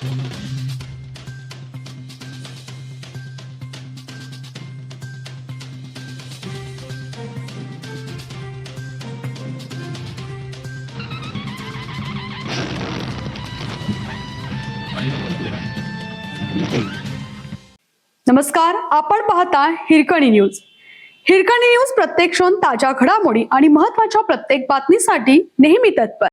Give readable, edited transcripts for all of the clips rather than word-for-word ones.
नमस्कार, आपण पाहता हिरकणी न्यूज. हिरकणी न्यूज प्रत्येक क्षण ताज्या घडामोडी आणि महत्त्वाच्या प्रत्येक बातमीसाठी नेहमी तत्पर.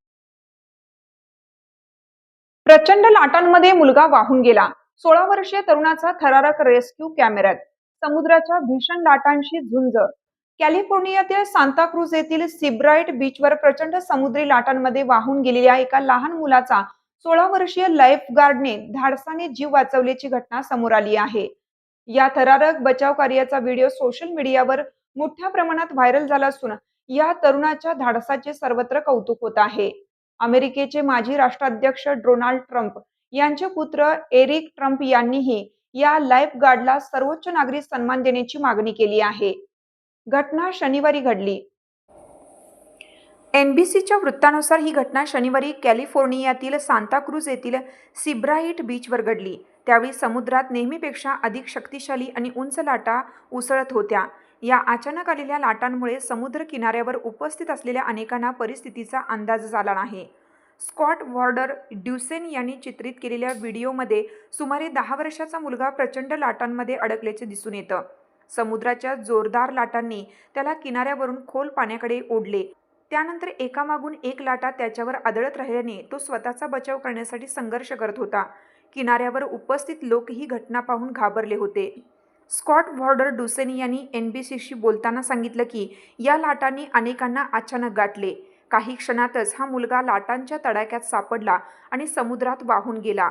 प्रचंड लाटांमध्ये मुलगा वाहून गेला. 16 वर्षीय तरुणाचा थरारक रेस्क्यू कॅमेऱ्यात. समुद्राच्या भीषण लाटांशी झुंज. कॅलिफोर्नियातील सांताक्रूज येथील सीब्राइट बीचवर प्रचंड समुद्री लाटांमध्ये वाहून गेलेल्या एका लहान मुलाचा 16 वर्षीय लाईफगार्डने धाडसाने जीव वाचवल्याची घटना समोर आली आहे. या थरारक बचाव कार्याचा व्हिडिओ सोशल मीडियावर मोठ्या प्रमाणात व्हायरल झाला असून या तरुणाच्या धाडसाचे सर्वत्र कौतुक होत आहे. अमेरिकेचे माजी राष्ट्राध्यक्ष डोनाल्ड ट्रम्प यांचे पुत्र एरिक ट्रम्प यांनीही या लाईफगार्डला सर्वोच्च नागरी सन्मान देण्याची मागणी केली आहे. घटना शनिवारी घडली. NBCच्या वृत्तानुसार ही घटना शनिवारी कॅलिफोर्नियातील सांताक्रूज येथील सीब्राइट बीचवर घडली. त्यावेळी समुद्रात नेहमीपेक्षा अधिक शक्तिशाली आणि उंच लाटा उसळत होत्या. या अचानक आलेल्या लाटांमुळे समुद्र किनाऱ्यावर उपस्थित असलेल्या अनेकांना परिस्थितीचा अंदाज आला नाही. स्कॉट वॉर्डर ड्युसेन यांनी चित्रित केलेल्या व्हिडिओमध्ये सुमारे 10 वर्षाचा मुलगा प्रचंड लाटांमध्ये अडकल्याचे दिसून येतं. समुद्राच्या जोरदार लाटांनी त्याला किनाऱ्यावरून खोल पाण्याकडे ओढले. त्यानंतर एकामागून एक लाटा त्याच्यावर आदळत राहिल्याने तो स्वतःचा बचाव करण्यासाठी संघर्ष करत होता. किनाऱ्यावर उपस्थित लोक ही घटना पाहून घाबरले होते. स्कॉट वॉर्डर ड्युसेन यांनी NBCशी बोलताना सांगितलं की या लाटांनी अनेकांना अचानक गाठले. काही क्षणातच हा मुलगा लाटांच्या तडाख्यात सापडला आणि समुद्रात वाहून गेला.